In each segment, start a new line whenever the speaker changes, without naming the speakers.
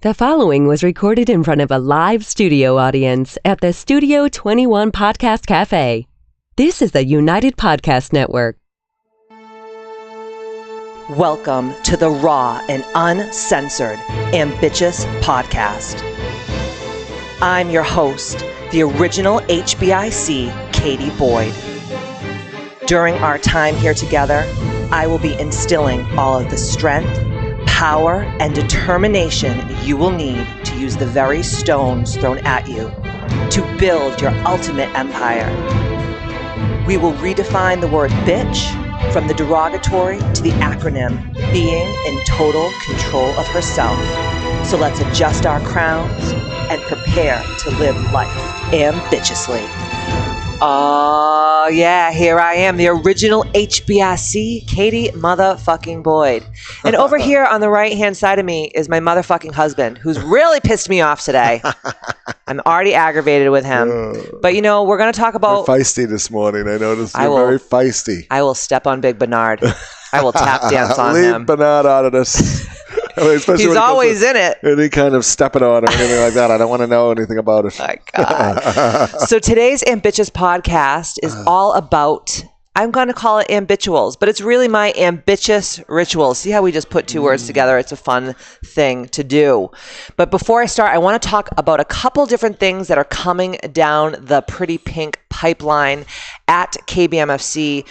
The following was recorded in front of a live studio audience at the Studio 21 Podcast Cafe. This is the United Podcast Network.
Welcome to the raw and uncensored Ambitchious podcast. I'm your host, the original HBIC, Katie Boyd. During our time here together, I will be instilling all of the strength, power, and determination you will need to use the very stones thrown at you to build your ultimate empire. We will redefine the word bitch from the derogatory to the acronym, being in total control of herself. So let's adjust our crowns and prepare to live life ambitiously. Oh, yeah, here I am, the original HBIC, Katie motherfucking Boyd. And over here on the right-hand side of me is my motherfucking husband, who's really pissed me off today. I'm already aggravated with him. But, you know, we're going to talk about...
You're feisty this morning. I noticed you're very feisty.
I will step on Big Bernard. I will tap dance on him.
Leave Bernard out of this.
He's always in it.
Any kind of stepping on or anything like that. I don't want to know anything about it.
My God. So today's Ambitchious podcast is all about, I'm going to call it Ambitchuals, but it's really my ambitious rituals. See how we just put two words together? It's a fun thing to do. But before I start, I want to talk about a couple different things that are coming down the pretty pink pipeline at KBMFC.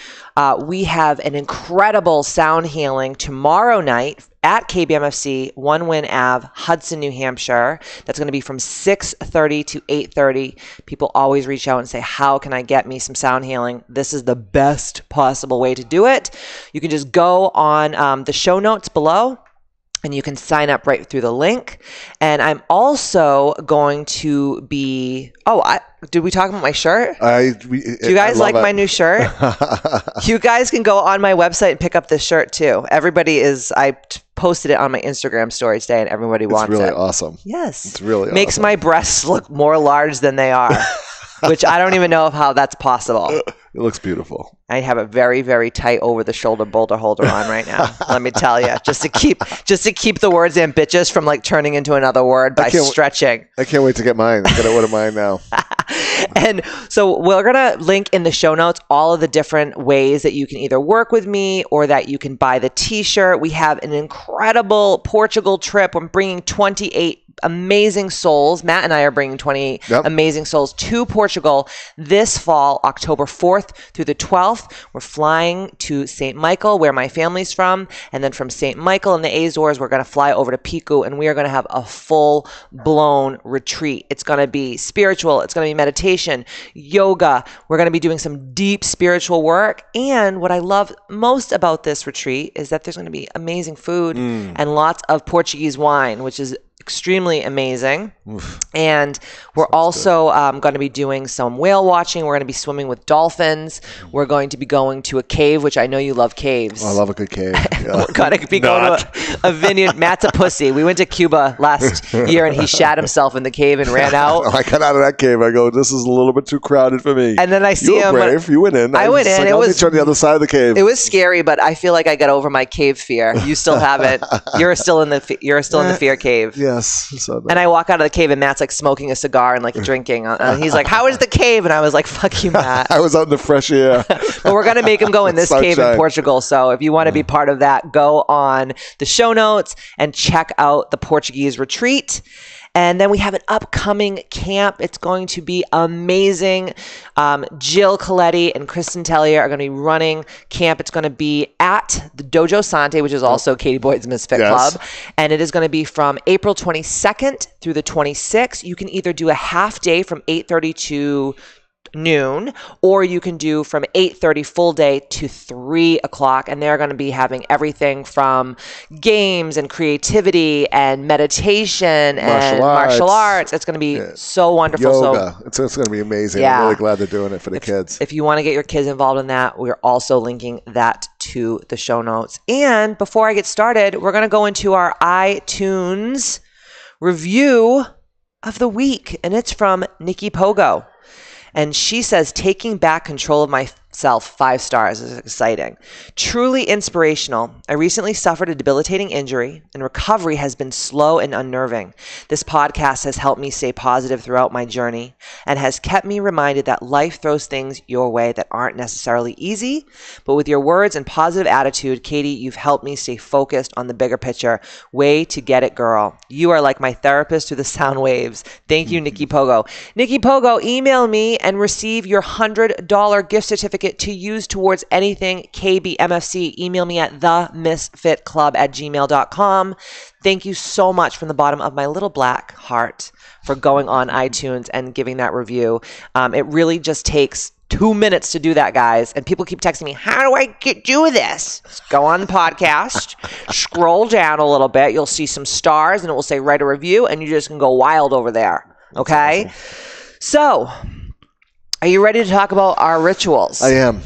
We have an incredible sound healing tomorrow night at KBMFC, One Win Ave, Hudson, New Hampshire. That's going to be from 6:30 to 8:30. People always reach out and say, how can I get me some sound healing? This is the best possible way to do it. You can just go on the show notes below, and you can sign up right through the link. And I'm also going to be... did we talk about my shirt? Do you guys like my new shirt? You guys can go on my website and pick up this shirt too. I posted it on my Instagram story today and everybody wants it.
It's really awesome.
Yes.
It's really
Makes
awesome.
my breasts look more large than they are, which I don't even know how that's possible.
It looks beautiful.
I have a very, very tight over-the-shoulder boulder holder on right now. Let me tell you, just to keep the words ambitious from like turning into another word by stretching.
I can't wait to get mine. I gotta order mine now.
And so we're going to link in the show notes all of the different ways that you can either work with me or that you can buy the t-shirt. We have an incredible Portugal trip. I'm bringing 28 amazing souls. Matt and I are bringing 28 amazing souls to Portugal this fall, October 4th through the 12th. We're flying to St. Michael, where my family's from. And then from St. Michael in the Azores, we're going to fly over to Pico, and we are going to have a full-blown retreat. It's going to be spiritual. It's going to be meditation, yoga. We're going to be doing some deep spiritual work. And what I love most about this retreat is that there's going to be amazing food and lots of Portuguese wine, which is extremely amazing. And we're also going to be doing some whale watching. We're going to be swimming with dolphins. We're going to be going to a cave, which I know you love caves.
Oh, I love a good cave. Yeah.
We're going to be going to a vineyard. Matt's a pussy. We went to Cuba last year and he shat himself in the cave and ran out.
I got out of that cave. I go, this is a little bit too crowded for me.
And then I see him.
Brave. You went in.
I went in.
Like, I'll meet you on the other side of the cave.
It was scary, but I feel like I got over my cave fear. You still haven't. You're still in the fear cave.
Yes.
And I walk out of the cave and Matt's like smoking a cigar and like drinking. And he's like, how is the cave? And I was like, fuck you, Matt.
I was out in the fresh air.
But we're going to make him go in this cave in Portugal. So if you want to be part of that, go on the show notes and check out the Portuguese retreat. And then we have an upcoming camp. It's going to be amazing. Jill Coletti and Kristen Tellier are going to be running camp. It's going to be at the Dojo Sante, which is also Katie Boyd's Misfit Club. And it is going to be from April 22nd through the 26th. You can either do a half day from 8:30 to noon, or you can do from 8:30 full day to 3 o'clock. And they're going to be having everything from games and creativity and meditation and martial arts. It's going to be so wonderful.
Yoga. It's going to be amazing. I'm really glad they're doing it for the kids.
If you want to get your kids involved in that, we're also linking that to the show notes. And before I get started, we're going to go into our iTunes review of the week. And it's from Nikki Pogo. And she says, taking back control of my self 5 stars. This is exciting. Truly inspirational. I recently suffered a debilitating injury, and recovery has been slow and unnerving. This podcast has helped me stay positive throughout my journey and has kept me reminded that life throws things your way that aren't necessarily easy. But with your words and positive attitude, Katie, you've helped me stay focused on the bigger picture. Way to get it, girl. You are like my therapist through the sound waves. Thank you, Nikki Pogo. Nikki Pogo, email me and receive your $100 gift certificate to use towards anything KBMFC. Email me at themisfitclub@gmail.com. Thank you so much from the bottom of my little black heart for going on iTunes and giving that review. It really just takes 2 minutes to do that, guys. And people keep texting me, how do I do this? Just go on the podcast, scroll down a little bit. You'll see some stars and it will say write a review, and you just can go wild over there. Okay? Awesome. So, are you ready to talk about our rituals?
I am.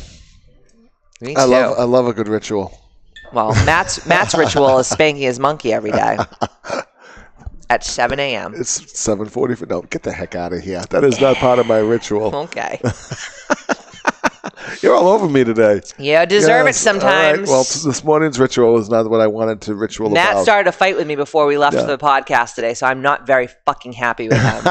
Me too.
I love a good ritual.
Well, Matt's ritual is spanking his monkey every day at 7 a.m.
It's 7:40. No, get the heck out of here. That is not part of my ritual.
Okay.
You're all over me today.
You deserve it sometimes.
Right. Well, this morning's ritual is not what I wanted to ritual
Matt
about.
started a fight with me before we left the podcast today, so I'm not very fucking happy with him.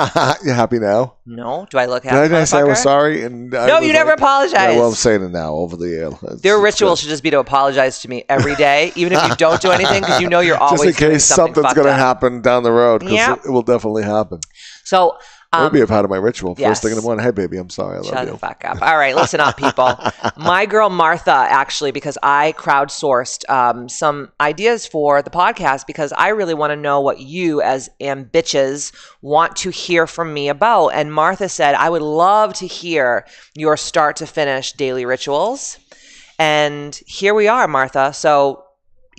You happy now?
No. Do I look happy?
Did I say I was sorry?
No, you never apologized.
Yeah, well, I'm saying it now over the air.
Their ritual should just be to apologize to me every day, even if you don't do anything, because you know you're always
just in case something's going to happen down the road, because it will definitely happen.
So
that would be a part of my ritual.
Yes.
First thing in the morning, hey, baby, I'm sorry. I love you.
Shut the fuck up. All right, listen up, people. My girl Martha, actually, because I crowdsourced some ideas for the podcast, because I really want to know what you as Ambitchious want to hear from me about. And Martha said, I would love to hear your start to finish daily rituals. And here we are, Martha. So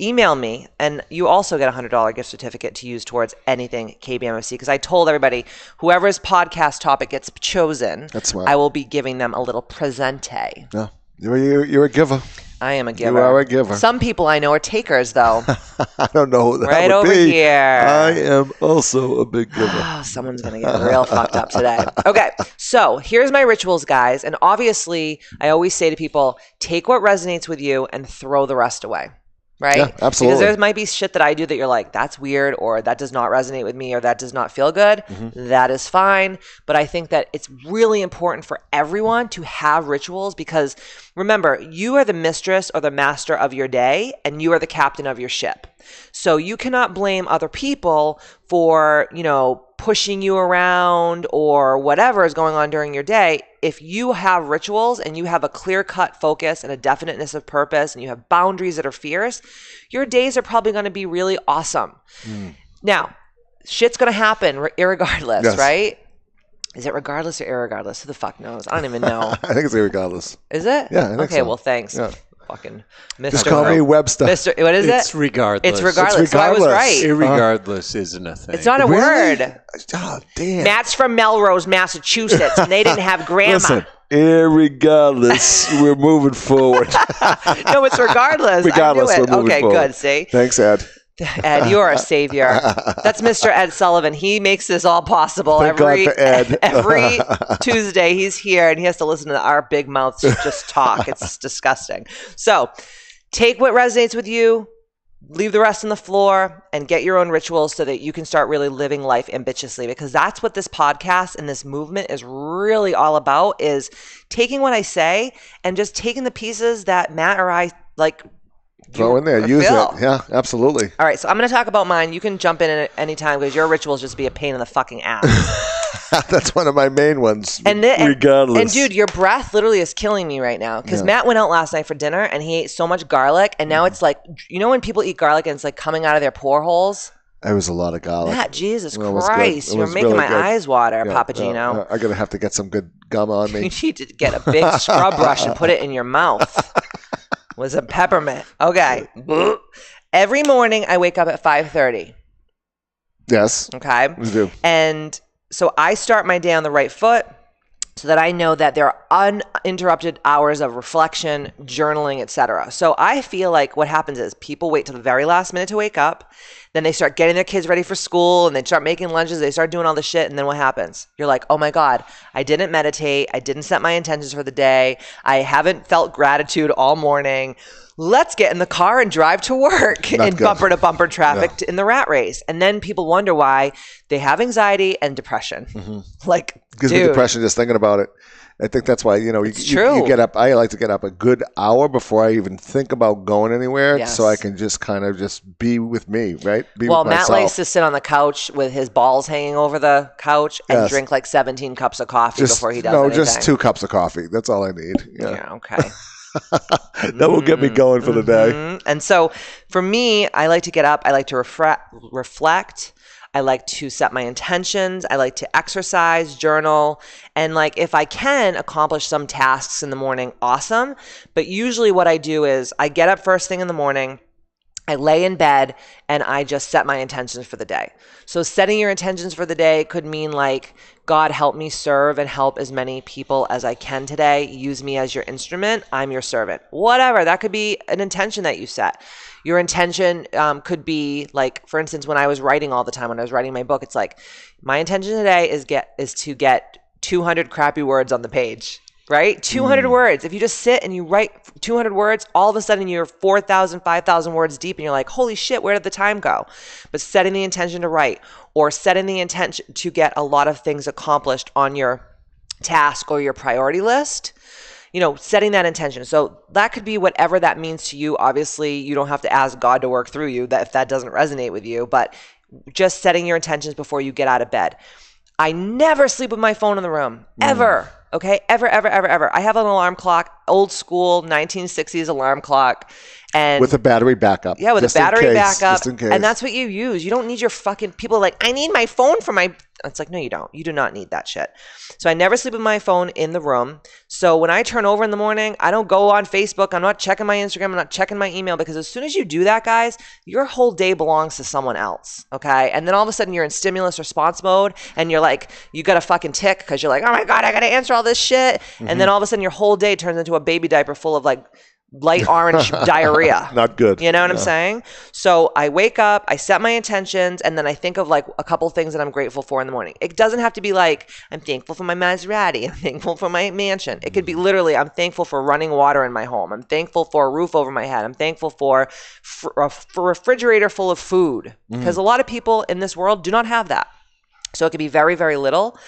email me, and you also get a $100 gift certificate to use towards anything KBMFC, because I told everybody, whoever's podcast topic gets chosen, I will be giving them a little presente.
Yeah. You're a giver.
I am a giver.
You are a giver.
Some people I know are takers, though.
I don't know who that
right
would
over
be.
here.
I am also a big giver.
Oh, someone's going to get real fucked up today. Okay, so here's my rituals, guys. And obviously, I always say to people, take what resonates with you and throw the rest away. Right?
Yeah, absolutely.
Because there might be shit that I do that you're like, that's weird, or that does not resonate with me, or that does not feel good. Mm-hmm. That is fine. But I think that it's really important for everyone to have rituals, because remember, you are the mistress or the master of your day, and you are the captain of your ship. So you cannot blame other people for, pushing you around or whatever is going on during your day. If you have rituals and you have a clear-cut focus and a definiteness of purpose, and you have boundaries that are fierce, your days are probably going to be really awesome. Now, shit's going to happen irregardless, yes. Right? Is it regardless or irregardless? Who the fuck knows? I don't even know.
I think it's irregardless.
Is it?
Yeah, I think
okay,
so.
Well, thanks.
Yeah.
Fucking Mr.
Just call me Webster.
Mr. What is it?
It's regardless.
It's regardless. So I was right.
Irregardless isn't a thing.
It's not a word.
Oh, damn.
Matt's from Melrose, Massachusetts, and they didn't have grammar.
Listen, irregardless, we're moving forward.
No, it's regardless.
Regardless,
I knew it.
we're moving
okay,
forward.
Good. See?
Thanks, Ed.
Ed, you're a savior. That's Mr. Ed Sullivan. He makes this all possible.
Thank God for Ed.
Every Tuesday he's here, and he has to listen to our big mouths just talk. It's disgusting. So take what resonates with you, leave the rest on the floor, and get your own rituals so that you can start really living life ambitiously, because that's what this podcast and this movement is really all about, is taking what I say and just taking the pieces that Matt or I like
throw in there, use it. Yeah, absolutely.
All right, so I'm going to talk about mine. You can jump in at any time, because your rituals just be a pain in the fucking ass.
That's one of my main ones,
regardless. And dude, your breath literally is killing me right now, because Matt went out last night for dinner and he ate so much garlic, and now it's like, when people eat garlic and it's like coming out of their pore holes?
It was a lot of garlic.
Matt, Jesus Christ. You're making really my eyes water, Papagino.
I'm going to have to get some good gum on me.
You need to get a big scrub brush and put it in your mouth. Was a peppermint. Okay. Every morning I wake up at 5:30.
Yes.
Okay.
We do.
And so I start my day on the right foot. so that I know that there are uninterrupted hours of reflection, journaling, etc. So I feel like what happens is people wait till the very last minute to wake up. Then they start getting their kids ready for school and they start making lunches. They start doing all this shit. And then what happens? You're like, oh my God, I didn't meditate. I didn't set my intentions for the day. I haven't felt gratitude all morning. Let's get in the car and drive to work in bumper to bumper traffic in the rat race. And then people wonder why they have anxiety and depression. Like,
gives me depression just thinking about it. I think that's why, you get up. I like to get up a good hour before I even think about going anywhere, so I can just kind of just be with me, right? Be with
Matt
myself.
likes to sit on the couch with his balls hanging over the couch and drink like 17 cups of coffee before he does anything.
Just 2 cups of coffee. That's all I need.
Yeah, okay.
That will get me going for the day.
And so for me, I like to get up. I like to reflect. I like to set my intentions. I like to exercise, journal, and like if I can accomplish some tasks in the morning, awesome. But usually what I do is I get up first thing in the morning, I lay in bed, and I just set my intentions for the day. So setting your intentions for the day could mean like, God, help me serve and help as many people as I can today. Use me as your instrument. I'm your servant. Whatever. That could be an intention that you set. Your intention could be like, for instance, when I was writing all the time, when I was writing my book, it's like, my intention today is to get 200 crappy words on the page, right? 200 words. If you just sit and you write 200 words, all of a sudden you're 4,000, 5,000 words deep and you're like, holy shit, where did the time go? But setting the intention to write or setting the intention to get a lot of things accomplished on your task or your priority list, setting that intention. So that could be whatever that means to you. Obviously, you don't have to ask God to work through you if that doesn't resonate with you, but just setting your intentions before you get out of bed. I never sleep with my phone in the room, ever. Okay, ever. I have an alarm clock, old school 1960s alarm clock. And
with a battery backup.
Yeah, with
just
a battery backup.
Just in case.
And that's what you use. You don't need your fucking people like, I need my phone for my... It's like, no, you don't. You do not need that shit. So I never sleep with my phone in the room. So when I turn over in the morning, I don't go on Facebook. I'm not checking my Instagram. I'm not checking my email, because as soon as you do that, guys, your whole day belongs to someone else. Okay. And then all of a sudden you're in stimulus response mode and you're like, you got a fucking tick because you're like, oh my God, I got to answer all this shit. And then all of a sudden your whole day turns into a baby diaper full of like light orange diarrhea.
Not good.
You know what I'm saying? So I wake up, I set my intentions, and then I think of like a couple things that I'm grateful for in the morning. It doesn't have to be like, I'm thankful for my Maserati. I'm thankful for my mansion. It could be literally, I'm thankful for running water in my home. I'm thankful for a roof over my head. I'm thankful for a refrigerator full of food, because a lot of people in this world do not have that. So it could be very, very little.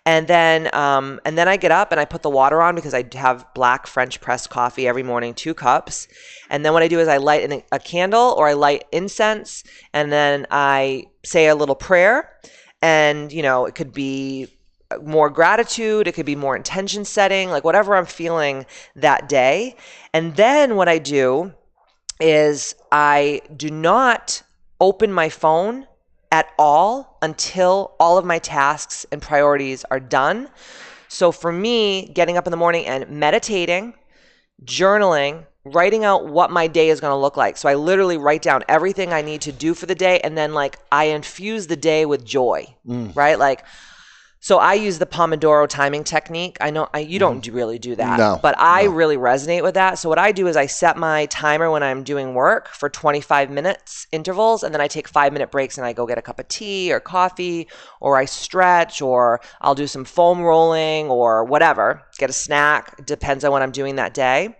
And then I get up and I put the water on, because I have black French press coffee every morning, 2 cups. And then what I do is I light a candle or I light incense, and then I say a little prayer. And, it could be more gratitude. It could be more intention setting, like whatever I'm feeling that day. And then what I do is I do not open my phone at all until all of my tasks and priorities are done. So for me, getting up in the morning and meditating, journaling, writing out what my day is going to look like. So I literally write down everything I need to do for the day, and then like I infuse the day with joy, right? Like, so I use the Pomodoro timing technique. I know you don't really do that, but I really resonate with that. So what I do is I set my timer when I'm doing work for 25 minutes intervals, and then I take 5-minute breaks and I go get a cup of tea or coffee, or I stretch, or I'll do some foam rolling or whatever, get a snack. It depends on what I'm doing that day.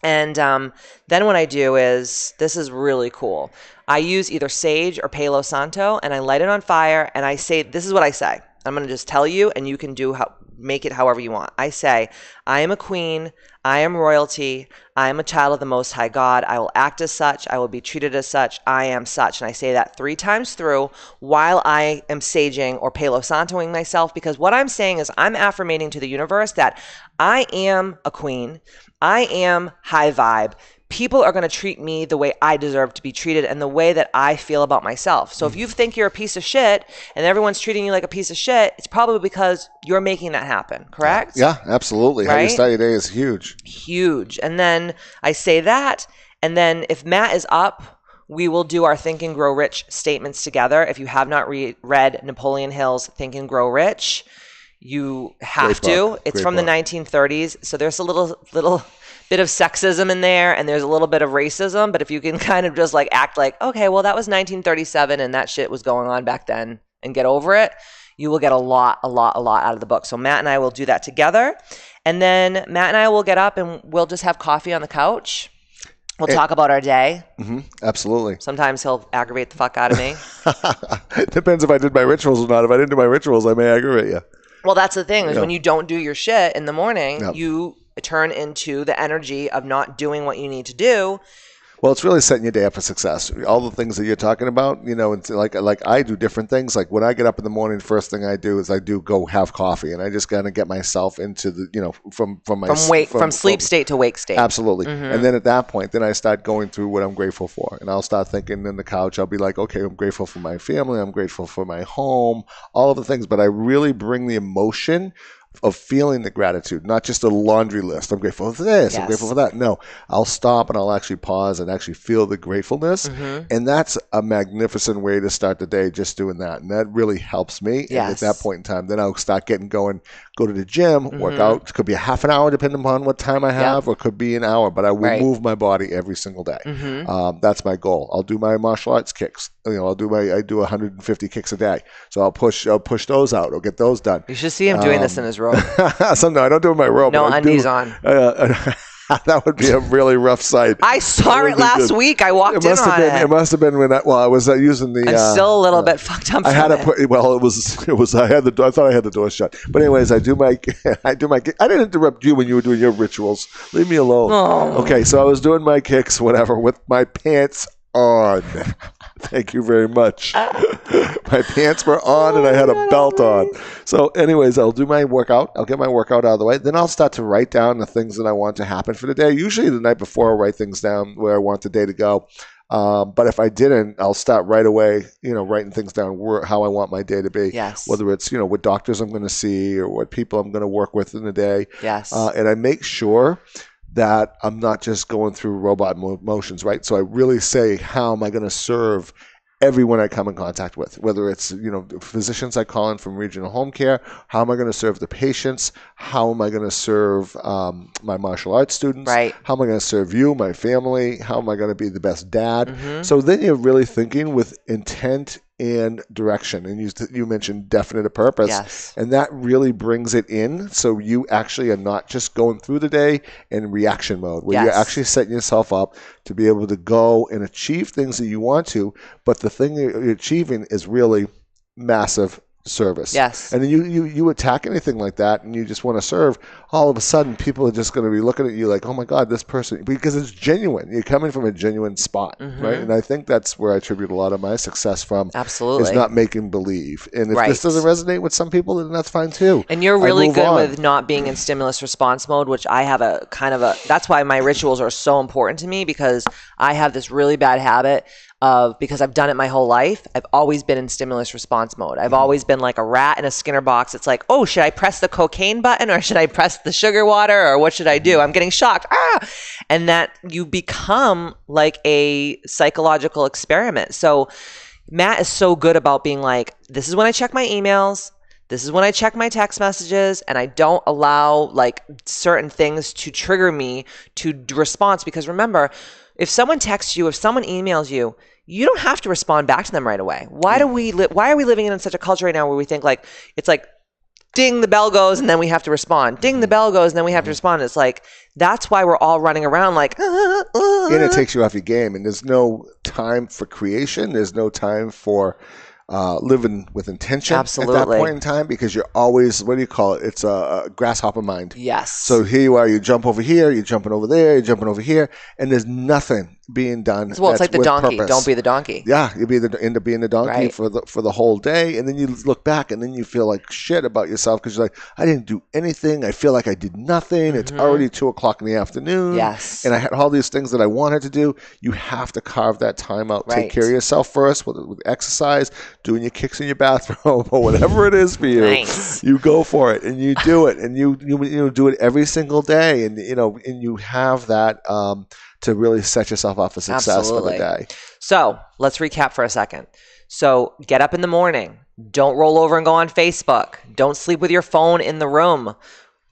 And then what I do is, this is really cool. I use either sage or Palo Santo, and I light it on fire, and I say, this is what I say. I'm going to just tell you, and you can make it however you want. I say, I am a queen. I am royalty. I am a child of the Most High God. I will act as such. I will be treated as such. I am such. And I say that 3 times through while I am saging or Palo Santoing myself, because what I'm saying is I'm affirmating to the universe that I am a queen. I am high vibe. People are going to treat me the way I deserve to be treated and the way that I feel about myself. So if you think you're a piece of shit and everyone's treating you like a piece of shit, it's probably because you're making that happen, correct?
Yeah, absolutely. Right? How you start your day is huge.
Huge. And then I say that, and then if Matt is up, we will do our Think and Grow Rich statements together. If you have not read Napoleon Hill's Think and Grow Rich, You have to. It's from the 1930s. So there's a little bit of sexism in there, and there's a little bit of racism. But if you can kind of just like act like, okay, well, that was 1937 and that shit was going on back then, and get over it, you will get a lot out of the book. So Matt and I will do that together. And then Matt and I will get up and we'll just have coffee on the couch. We'll talk about our day.
Mm-hmm, absolutely.
Sometimes he'll aggravate the fuck out of me.
It depends if I did my rituals or not. If I didn't do my rituals, I may aggravate you.
Well, that's the thing, is when you don't do your shit in the morning, you turn into the energy of not doing what you need to do.
Well, it's really setting your day up for success. All the things that you're talking about, it's like I do different things. Like when I get up in the morning, first thing I do is go have coffee, and I just gotta get myself into the, from
sleep state to wake state.
Absolutely. Mm-hmm. And then at that point, then I start going through what I'm grateful for, and I'll start thinking in the couch. I'll be like, okay, I'm grateful for my family. I'm grateful for my home, all of the things. But I really bring the emotion of feeling the gratitude, not just a laundry list. I'm grateful for this, I'm grateful for that. No, I'll stop and I'll actually pause and actually feel the gratefulness. Mm-hmm. And that's a magnificent way to start the day, just doing that. And that really helps me. Yes. And at that point in time, then I'll start getting going, go to the gym, work out. It could be a half an hour depending upon what time I have, or it could be an hour, but I will move my body every single day. Mm-hmm. That's my goal. I'll do my martial arts kicks. I do 150 kicks a day. So I'll push those out. I'll get those done.
You should see him doing this in his robe.
No, I don't do it in my robe.
No undies on.
That would be a really rough sight.
I saw it last week. I walked in on it.
It must have been when I was using the.
I'm still a little bit fucked up.
I had to put. Well, it was. I thought I had the door shut. But anyways, I didn't interrupt you when you were doing your rituals. Leave me alone. Oh. Okay, so I was doing my kicks, whatever, with my pants on. Thank you very much. My pants were on and I had a belt on. So anyways, I'll do my workout. I'll get my workout out of the way. Then I'll start to write down the things that I want to happen for the day. Usually the night before I'll write things down where I want the day to go. But if I didn't, I'll start right away, writing things down how I want my day to be. Yes. Whether it's, what doctors I'm going to see or what people I'm going to work with in the day. Yes. And I make sure that I'm not just going through robot motions, right? So I really say, how am I going to serve everyone I come in contact with, whether it's, physicians I call in from regional home care, how am I going to serve the patients? How am I going to serve my martial arts students? Right. How am I going to serve you, my family? How am I going to be the best dad? Mm-hmm. So then you're really thinking with intent and direction. And you mentioned definite purpose. Yes. And that really brings it in. So you actually are not just going through the day in reaction mode, where you're actually setting yourself up to be able to go and achieve things that you want to, but the thing you're achieving is really massive service. Yes. And then you attack anything like that and you just want to serve, all of a sudden people are just going to be looking at you like, oh my God, this person, because it's genuine. You're coming from a genuine spot, right? And I think that's where I attribute a lot of my success from. Absolutely. Is not making believe. And if this doesn't resonate with some people, then that's fine too. And you're really good with not being in stimulus response mode, which I have that's why my rituals are so important to me, because I have this really bad habit because I've done it my whole life. I've always been in stimulus response mode. I've always been like a rat in a Skinner box. It's like, oh, should I press the cocaine button or should I press the sugar water or what should I do? I'm getting shocked. And that you become like a psychological experiment. So Matt is so good about being like, this is when I check my emails. This is when I check my text messages, and I don't allow like certain things to trigger me to response. Because remember, if someone texts you, if someone emails you, you don't have to respond back to them right away. Why are we living in such a culture right now where we think like, it's like, ding, the bell goes, and then we have to respond. Ding, the bell goes, and then we have to respond. It's like, that's why we're all running around like, And it takes you off your game, and there's no time for creation. There's no time for living with intention at that point in time, because you're always, what do you call it? It's a grasshopper mind. Yes. So here you are, you jump over here, you're jumping over there, you're jumping over here, and there's nothing being done. Well, it's like the donkey. Purpose. Don't be the donkey. Yeah, you end up being the donkey for the whole day, and then you look back, and then you feel like shit about yourself because you're like, I didn't do anything. I feel like I did nothing. Mm-hmm. It's already 2:00 in the afternoon. Yes. And I had all these things that I wanted to do. You have to carve that time out. Take care of yourself first with exercise, doing your kicks in your bathroom, or whatever it is for you. Nice. You go for it, and you do it, and you do it every single day, and and you have that to really set yourself up for success for the day. So let's recap for a second. So get up in the morning.
Don't roll over and go on Facebook. Don't sleep with your phone in the room.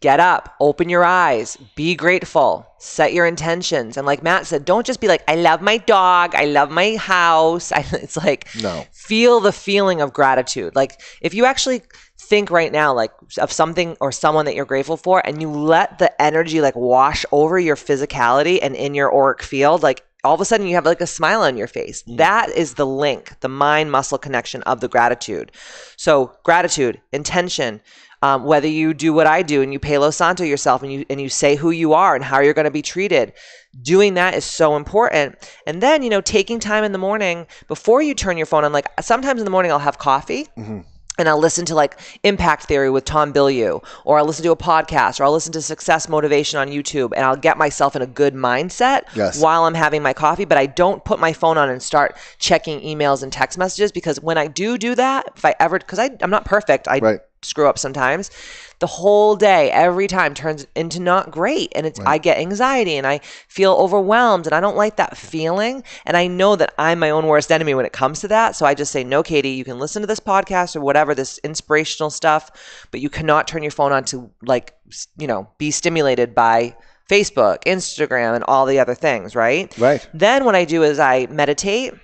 Get up, open your eyes, be grateful, set your intentions. And like Matt said, don't just be like, I love my dog, I love my house. It's like, feel the feeling of gratitude. Like if you actually think right now, like of something or someone that you're grateful for, and you let the energy like wash over your physicality and in your auric field, like all of a sudden you have like a smile on your face. That is the link, the mind muscle connection of the gratitude. So gratitude, intention, whether you do what I do and you Palo Santo yourself and you say who you are and how you're going to be treated, doing that is so important. And then, taking time in the morning before you turn your phone on, like sometimes in the morning I'll have coffee. And I'll listen to like Impact Theory with Tom Bilyeu, or I'll listen to a podcast, or I'll listen to Success Motivation on YouTube, and I'll get myself in a good mindset while I'm having my coffee. But I don't put my phone on and start checking emails and text messages, because when I do that, if I ever, because I'm not perfect, I screw up sometimes, the whole day, every time turns into not great. And I get anxiety and I feel overwhelmed and I don't like that feeling. And I know that I'm my own worst enemy when it comes to that. So I just say, no, Katie, you can listen to this podcast or whatever, this inspirational stuff, but you cannot turn your phone on to be stimulated by Facebook, Instagram, and all the other things, right?
Right.
Then what I do is I meditate.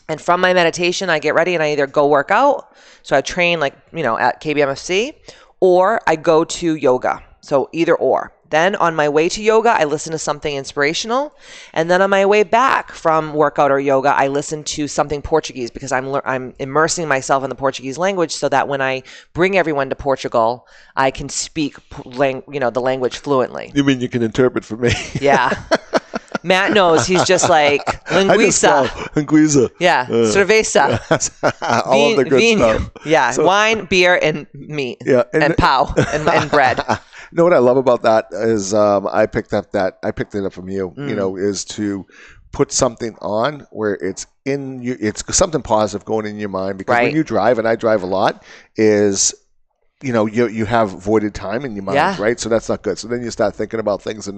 And from my meditation, I get ready and I either go work out. So I train at KBMFC, or I go to yoga. So either or. Then on my way to yoga, I listen to something inspirational. And then on my way back from workout or yoga, I listen to something Portuguese, because I'm immersing myself in the Portuguese language so that when I bring everyone to Portugal, I can speak the language fluently.
You mean you can interpret for me?
Yeah. Matt knows. He's just like linguiça.
Linguiça.
Yeah. Cerveza.
All of the good stuff.
Yeah. So, wine, beer, and meat.
Yeah.
And pau and bread.
You know what I love about that is I picked it up from you, is to put something on where it's in you, it's something positive going in your mind, because when you drive, and I drive a lot, is you have voided time in your mind, right? So that's not good. So then you start thinking about things that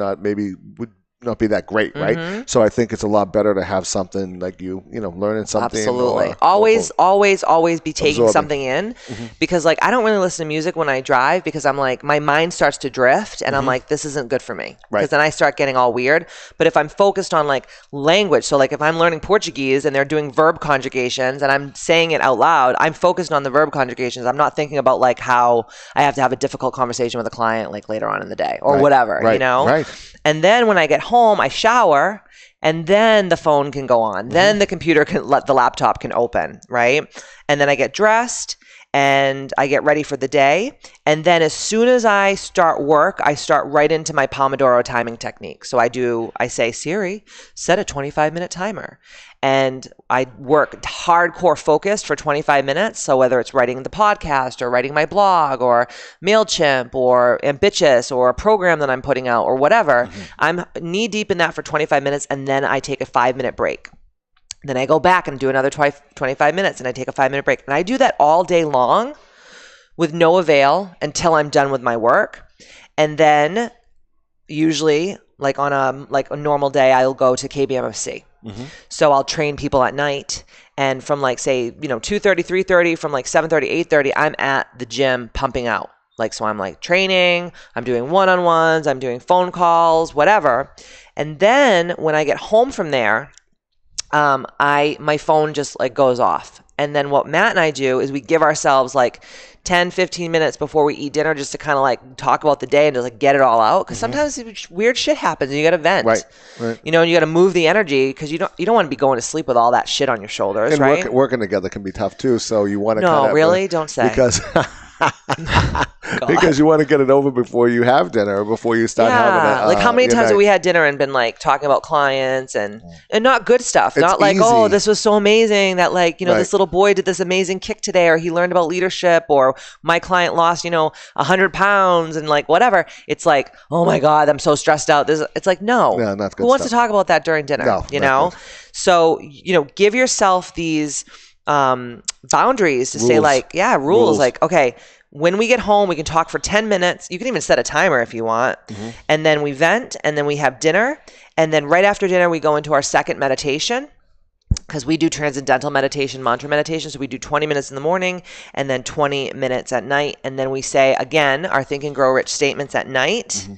would not be that great, right? So I think it's a lot better to have something like learning something.
Absolutely. Always be taking something in, because I don't really listen to music when I drive, because I'm like, my mind starts to drift and I'm like, this isn't good for me, because then I start getting all weird. But if I'm focused on language, so if I'm learning Portuguese and they're doing verb conjugations and I'm saying it out loud, I'm focused on the verb conjugations. I'm not thinking about how I have to have a difficult conversation with a client later on in the day or whatever,
Right.
And then when I get home, I shower, and then the phone can go on. Then the computer the laptop can open, right? And then I get dressed and I get ready for the day. And then as soon as I start work, I start right into my Pomodoro timing technique. So I say, Siri, set a 25-minute timer. And I work hardcore focused for 25 minutes. So whether it's writing the podcast or writing my blog or MailChimp or Ambitchious or a program that I'm putting out or whatever, I'm knee deep in that for 25 minutes. And then I take a 5-minute break. Then I go back and do another 25 minutes and I take a 5-minute break. And I do that all day long with no avail until I'm done with my work. And then usually on a normal day, I'll go to KBMFC. So I'll train people at night, and from 2:30, 3:30, from 7:30, 8:30, I'm at the gym pumping out. So I'm training, I'm doing one-on-ones, I'm doing phone calls, whatever. And then when I get home from there, my phone just goes off. And then what Matt and I do is we give ourselves 10, 15 minutes before we eat dinner just to kind of talk about the day and just get it all out. Because sometimes weird shit happens and you got to vent. Right. And you got to move the energy, because you don't want to be going to sleep with all that shit on your shoulders,
and
right?
Working together can be tough too. So you want to
No, really? Don't say.
Because because you want to get it over before you have dinner or before you start having it.
How many times have we had dinner and been talking about clients and not good stuff?
It's
not
easy.
Oh, this was so amazing that this little boy did this amazing kick today, or he learned about leadership, or my client lost 100 pounds and whatever. It's oh my God, I'm so stressed out. It's no.
Yeah, not good
Who wants
stuff.
to talk about that during dinner?
No,
you know?
Good.
So give yourself these boundaries to say rules. Okay, when we get home, we can talk for 10 minutes. You can even set a timer if you want. And then we vent, and then we have dinner. And then right after dinner, we go into our second meditation. because we do transcendental meditation, mantra meditation. So we do 20 minutes in the morning and then 20 minutes at night. And then we say, again, our Think and Grow Rich statements at night. Mm-hmm.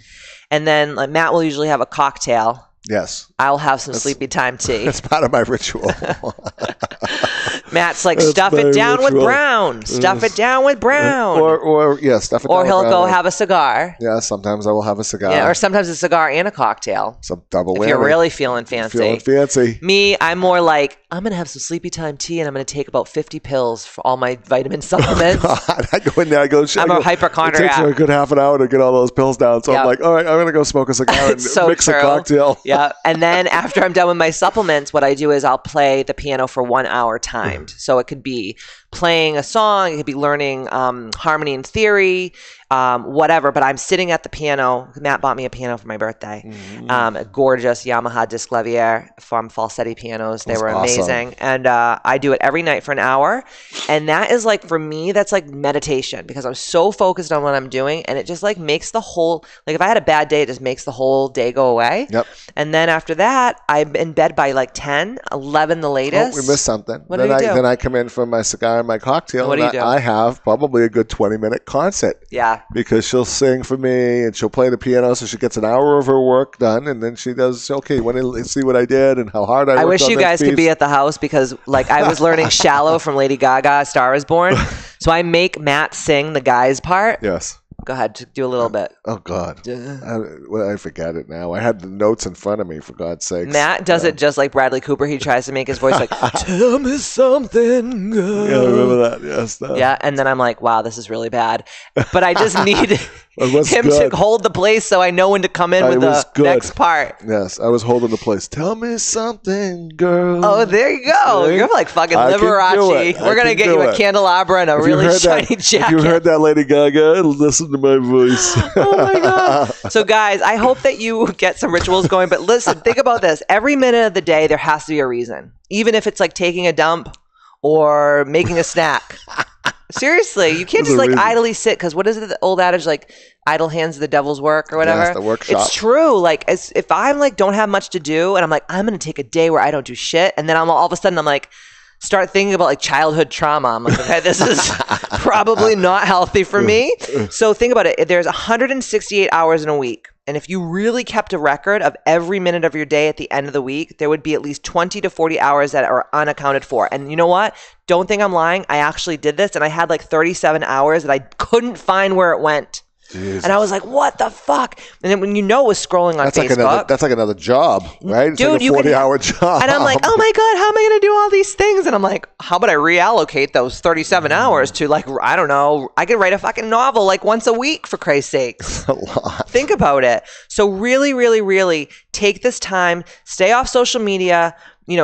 And then like, Matt will usually have a cocktail.
Yes.
I'll have some sleepy time tea.
That's part of my ritual.
Matt's like, stuff it down with brown. Stuff it down with brown.
Or stuff it down with brown.
Or he'll go have a cigar.
Yeah, sometimes I will have a cigar.
Yeah, or sometimes a cigar and a cocktail.
Some double whammy.
If you're really feeling fancy. Me, I'm more like, I'm going to have some sleepy time tea and I'm going to take about 50 pills for all my vitamin supplements.
Oh God. I go in there,
I'm a hypochondriac.
It takes me a good half an hour to get all those pills down. So I'm like, all right, I'm going to go smoke a cigar and mix a cocktail.
Yeah. And then after I'm done with my supplements, what I do is I'll play the piano for 1 hour timed. So it could be playing a song, it could be learning harmony and theory, whatever. But I'm sitting at the piano. Matt bought me a piano for my birthday. Mm-hmm. A gorgeous Yamaha Disclavier from Falsetti pianos. They were amazing. Awesome. And I do it every night for an hour. And that is like, for me, that's like meditation because I'm so focused on what I'm doing. And it just like makes the whole, like if I had a bad day, it just makes the whole day go away.
Yep.
And then after that, I'm in bed by like 10, 11 the latest.
Oh, we missed something.
What do you do?
Then I come in for my cigar and my cocktail.
What do you do?
I have probably a good 20-minute concert.
Yeah.
Because she'll sing for me and she'll play the piano, so she gets an hour of her work done, and then she does, okay, want to see what I did and how hard I worked on this
wish you guys
piece.
Could be at the house because like I was learning Shallow from Lady Gaga, A Star Is Born. So I make Matt sing the guy's part.
Yes.
Go ahead, do a little bit.
Oh, God. I forget it now. I had the notes in front of me, for God's sake.
Matt does it just like Bradley Cooper. He tries to make his voice like, tell me something, girl.
Yeah, I remember that. Yes. No.
Yeah, and then I'm like, wow, this is really bad. But I just need him to hold the place so I know when to come in with the next part.
Yes, I was holding the place. Tell me something, girl.
Oh, there you go. You're like fucking Liberace. We're going to get you a candelabra and a really shiny jacket.
If you heard that, Lady Gaga, listen to my voice.
Oh my God. So guys, I hope that you get some rituals going, but listen, think about this. Every minute of the day, there has to be a reason. Even if it's like taking a dump or making a snack. Seriously, you can't just like idly sit because what is it, the old adage, like idle hands the devil's work or whatever?
Yes, the workshop.
It's true. Like if I'm like don't have much to do and I'm like, I'm going to take a day where I don't do shit. And then all of a sudden I'm like, start thinking about like childhood trauma. I'm like, okay, this is probably not healthy for me. So think about it. There's 168 hours in a week. And if you really kept a record of every minute of your day at the end of the week, there would be at least 20 to 40 hours that are unaccounted for. And you know what? Don't think I'm lying. I actually did this and I had like 37 hours that I couldn't find where it went. Jesus. And I was like, what the fuck? And then when it was scrolling on Facebook.
That's like another job, right? It's
dude,
like a 40-hour job.
And I'm like, oh my God, how am I going to do all these things? And I'm like, how about I reallocate those 37 hours to like, I don't know, I could write a fucking novel like once a week for Christ's sakes.
A lot.
Think about it. So really, really, really take this time, stay off social media,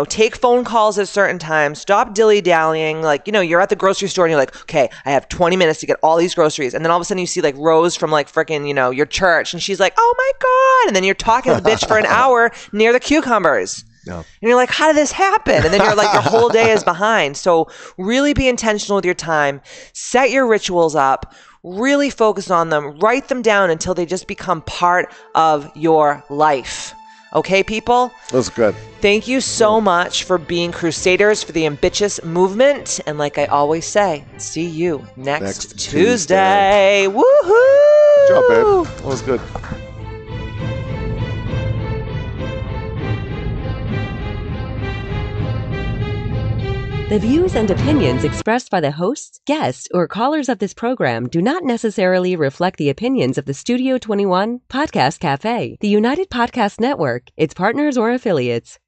take phone calls at certain times, stop dilly-dallying. Like, you're at the grocery store and you're like, okay, I have 20 minutes to get all these groceries. And then all of a sudden you see like Rose from like freaking, your church. And she's like, oh my God. And then you're talking to the bitch for an hour near the cucumbers. Yeah. And you're like, how did this happen? And then you're like, your whole day is behind. So really be intentional with your time. Set your rituals up. Really focus on them. Write them down until they just become part of your life. Okay, people?
That's good.
Thank you so much for being crusaders for the Ambitchious movement. And like I always say, see you next Tuesday. Woohoo!
Good job, babe. That was good.
The views and opinions expressed by the hosts, guests, or callers of this program do not necessarily reflect the opinions of the Studio 21 Podcast Cafe, the United Podcast Network, its partners, or affiliates.